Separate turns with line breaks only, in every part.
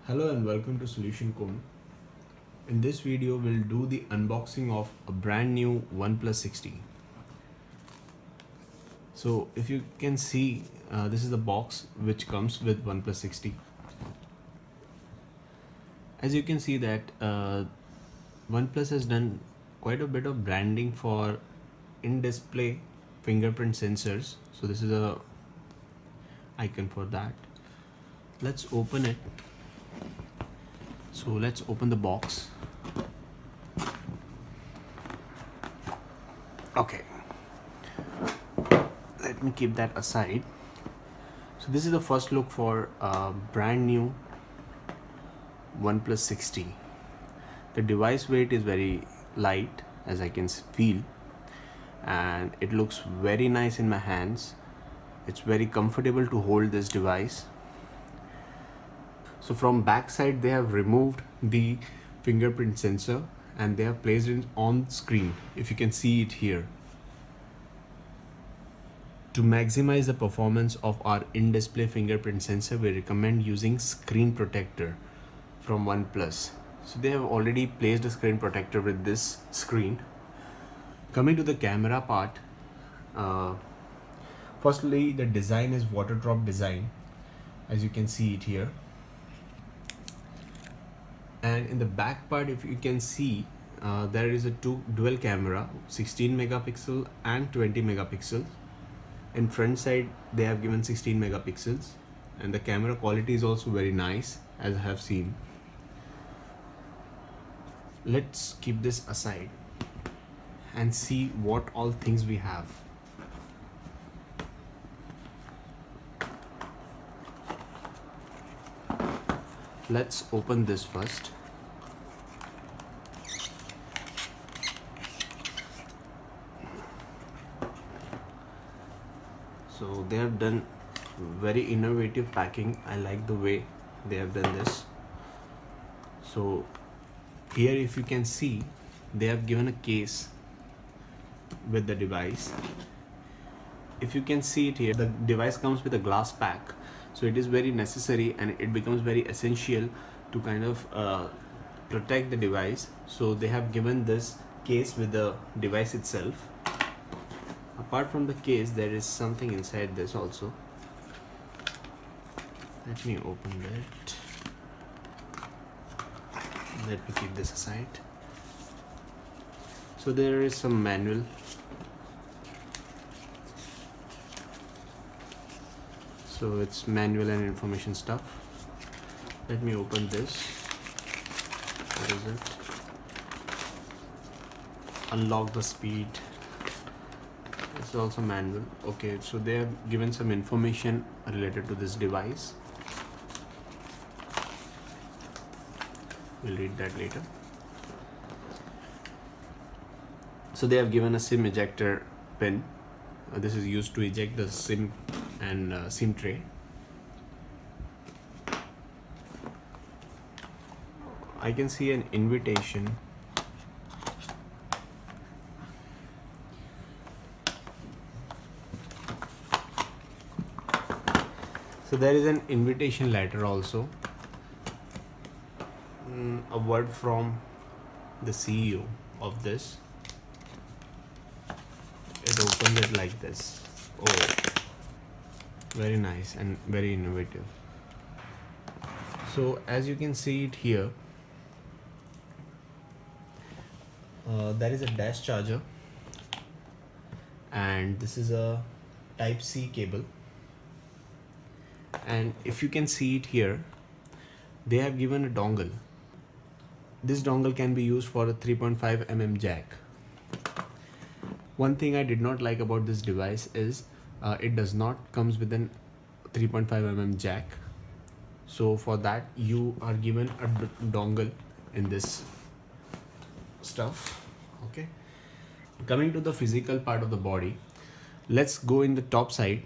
Hello and welcome to Solution Cone. In this video, we'll do the unboxing of a brand new OnePlus 60. So if you can see, this is the box which comes with OnePlus 60. As you can see that OnePlus has done quite a bit of branding for in-display fingerprint sensors. So this is a icon for that. Let's open it. So let's open the box. Okay, let me keep that aside. So this is the first look for a brand new OnePlus 60. The device weight is very light, as I can feel, and it looks very nice in my hands. It's very comfortable to hold this device. So from backside they have removed the fingerprint sensor and they have placed it on screen, if you can see it here. To maximize the performance of our in-display fingerprint sensor, we recommend using screen protector from OnePlus. So they have already placed a screen protector with this screen. Coming to the camera part, firstly the design is water drop design, as you can see it here. And in the back part, if you can see, there is a dual camera, 16 megapixel and 20 megapixels. In front side they have given 16 megapixels, and the camera quality is also very nice, as I have seen. Let's keep this aside and see what all things we have. Let's open this first. So they have done very innovative packing. I like the way they have done this. So here, if you can see, they have given a case with the device. If you can see it here, the device comes with a glass pack. So it is very necessary and it becomes very essential to kind of protect the device. So they have given this case with the device itself. Apart from the case, there is something inside this also. Let me open it. Let me keep this aside. So there is some manual. So it's manual and information stuff. Let me open this. What is it? Unlock the speed. It's also manual. Okay, so they have given some information related to this device. We'll read that later. So they have given a SIM ejector pin. This is used to eject the SIM and SIM tray. I can see an invitation. So there is an invitation letter also. A word from the CEO of this. It opens it like this. Oh, very nice and very innovative. So as you can see it here, there is a dash charger, and this is a type C cable. And if you can see it here, they have given a dongle. This dongle can be used for a 3.5 mm jack. One thing I did not like about this device is it does not comes with an 3.5 mm jack. So for that you are given a dongle in this stuff. Okay. Coming to the physical part of the body, let's go in the top side.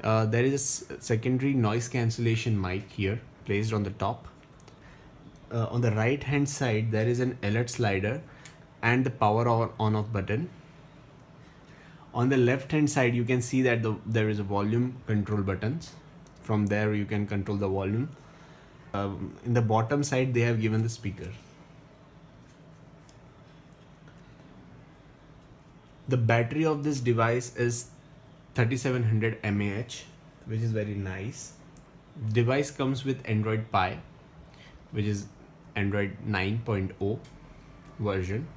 There is a secondary noise cancellation mic here placed on the top. On the right hand side there is an alert slider and the power on off button. On the left hand side you can see that there is a volume control buttons. From there you can control the volume. in the bottom side they have given the speaker. The battery of this device is 3700 mAh, which is very nice. Device comes with Android Pie, which is Android 9.0 version.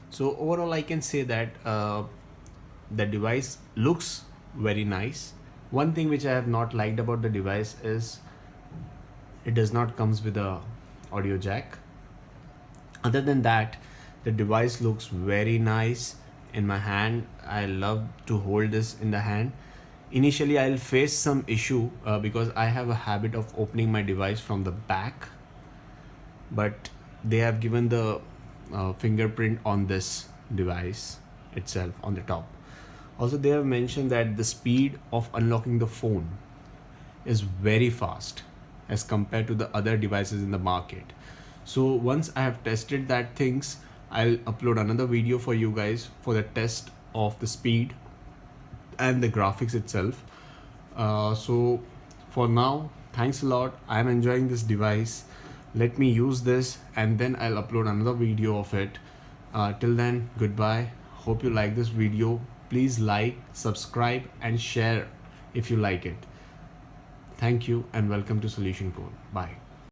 So overall I can say that the device looks very nice. One thing which I have not liked about the device is it does not comes with a audio jack. Other than that, the device looks very nice in my hand. I love to hold this in the hand. Initially I'll face some issue because I have a habit of opening my device from the back, but they have given the fingerprint on this device itself on the top. Also, they have mentioned that the speed of unlocking the phone is very fast as compared to the other devices in the market. So once I have tested that things, I'll upload another video for you guys for the test of the speed and the graphics itself. So for now, thanks a lot. I'm enjoying this device. Let me use this and then I'll upload another video of it. Till then, goodbye. Hope you like this video. Please like, subscribe and share if you like it. Thank you and welcome to Solution Code. Bye.